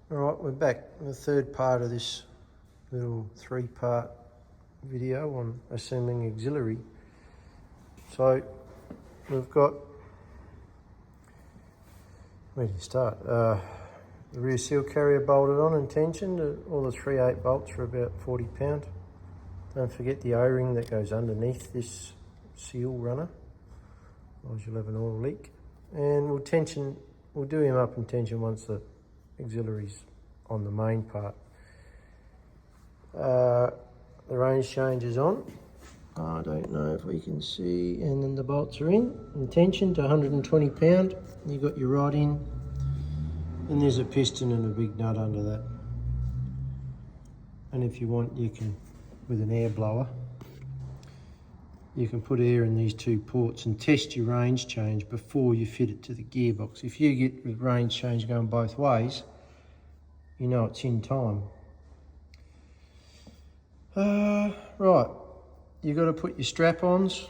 Alright, we're back in the third part of this little three-part video on assembling auxiliary. So we've got, where do you start? The rear seal carrier bolted on and tensioned. All the 3/8 bolts are about 40 pound. Don't forget the O-ring that goes underneath this seal runner, otherwise you'll have an oil leak. And we'll do him up in tension once the auxiliaries on the main part. The range change is on. I don't know if we can see, and then the bolts are in tension to 120 pound. You've got your rod in, and there's a piston and a big nut under that. And if you want, you can, with an air blower, you can put air in these two ports and test your range change before you fit it to the gearbox. If you get the range change going both ways, you know it's in time. Right, you've got to put your strap-ons.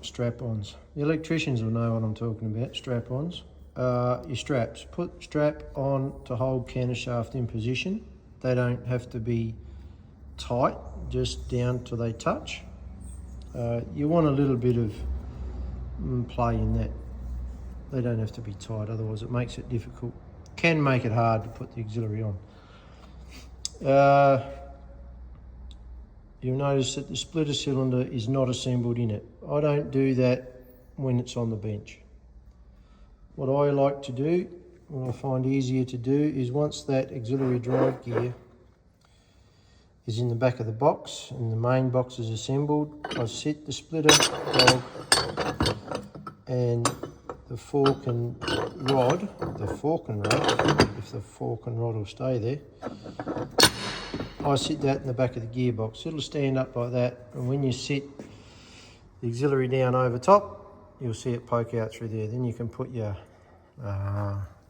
The electricians will know what I'm talking about, strap-ons. Your straps. Put strap on to hold counter shaft in position. They don't have to be tight, just down till they touch. You want a little bit of play in that. They don't have to be tight, otherwise it makes it difficult. Can make it hard to put the auxiliary on. You'll notice that the splitter cylinder is not assembled in it. I don't do that when it's on the bench. What I like to do, what I find easier to do, is once that auxiliary drive gear is in the back of the box and the main box is assembled, I sit the splitter dog and the fork and rod, if the fork and rod will stay there, I sit that in the back of the gearbox. It'll stand up like that, and when you sit the auxiliary down over top, you'll see it poke out through there. Then you can put your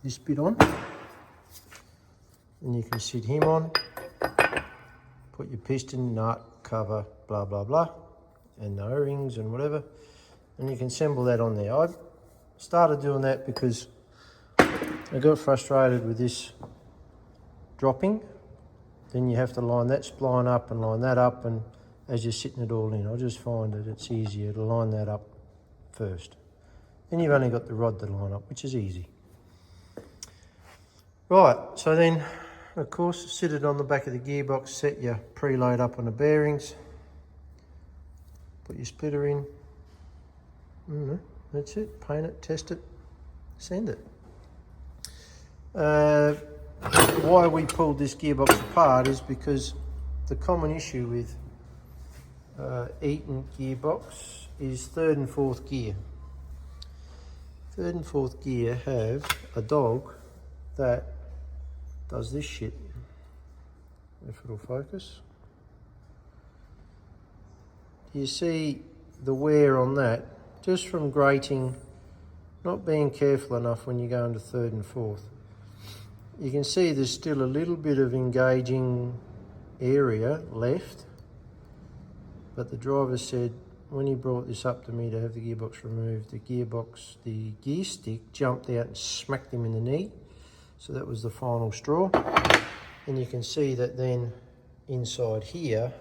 this bit on, and you can sit him on, put your piston, nut, cover, blah blah blah, and the O-rings and whatever, and you can assemble that on there. I started doing that because I got frustrated with this dropping. Then you have to line that spline up and line that up, and as you're sitting it all in, I just find that it's easier to line that up first. Then you've only got the rod to line up, which is easy. Right, so then, of course, sit it on the back of the gearbox, set your preload up on the bearings, put your splitter in, that's it, paint it, test it, send it. Why we pulled this gearbox apart is because the common issue with Eaton gearbox is third and fourth gear. Third and fourth gear have a dog that does this shit, if it'll focus. You see the wear on that just from grating, not being careful enough when you go into third and fourth. You can see there's still a little bit of engaging area left, but the driver said when he brought this up to me to have the gearbox removed, the gear stick jumped out and smacked him in the knee. So that was the final straw. And you can see that then inside here,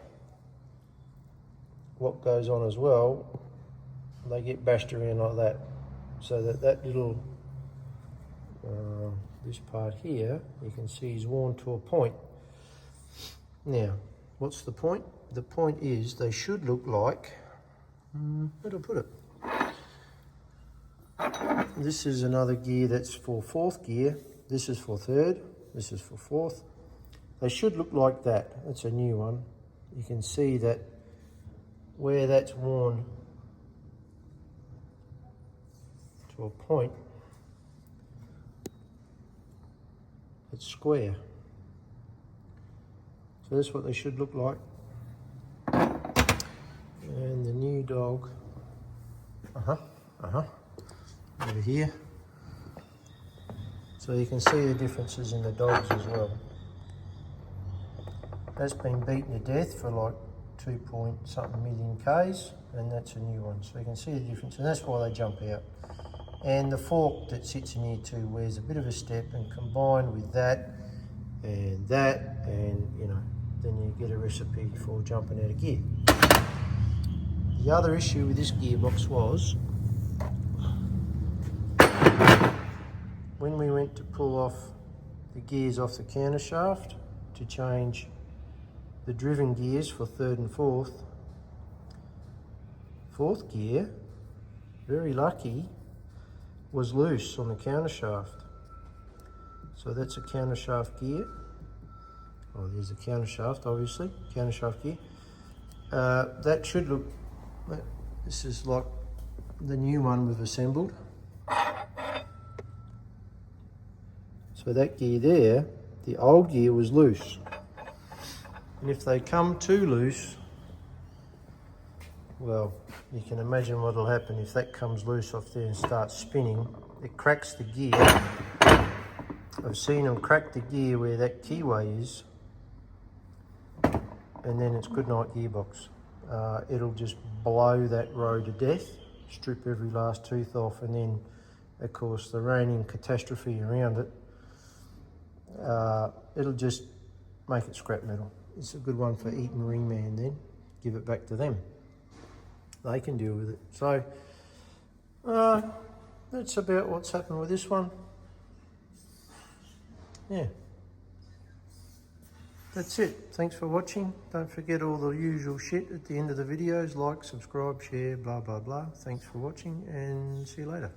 what goes on as well, they get bashed around like that. So that little, this part here, you can see is worn to a point. Now, what's the point? The point is they should look like, where do I put it? This is another gear that's for fourth gear. This is for third, this is for fourth. They should look like that. That's a new one. You can see that where that's worn to a point, it's square. So that's what they should look like. And the new dog, over here. So you can see the differences in the dogs as well. That's been beaten to death for like 2 point something million Ks, and that's a new one. So you can see the difference, and that's why they jump out. And the fork that sits in here too wears a bit of a step, and combined with that and that, and you know, then you get a recipe for jumping out of gear. The other issue with this gearbox was when we went to pull off the gears off the counter shaft to change the driven gears for third and fourth gear, very lucky, was loose on the counter shaft. So that's a counter shaft gear. Oh, there's a counter shaft, obviously, counter shaft gear. That should look, this is like the new one we've assembled. So that gear there, the old gear was loose. And if they come too loose, well, you can imagine what will happen if that comes loose off there and starts spinning. It cracks the gear. I've seen them crack the gear where that keyway is, and then it's good night gearbox. It'll just blow that row to death, strip every last tooth off, and then, of course, the reigning catastrophe around it, it'll just make it scrap metal. It's a good one for Eaton Ringman then. Give it back to them. They can deal with it. So, that's about what's happened with this one. Yeah. That's it. Thanks for watching. Don't forget all the usual shit at the end of the videos. Like, subscribe, share, blah, blah, blah. Thanks for watching and see you later.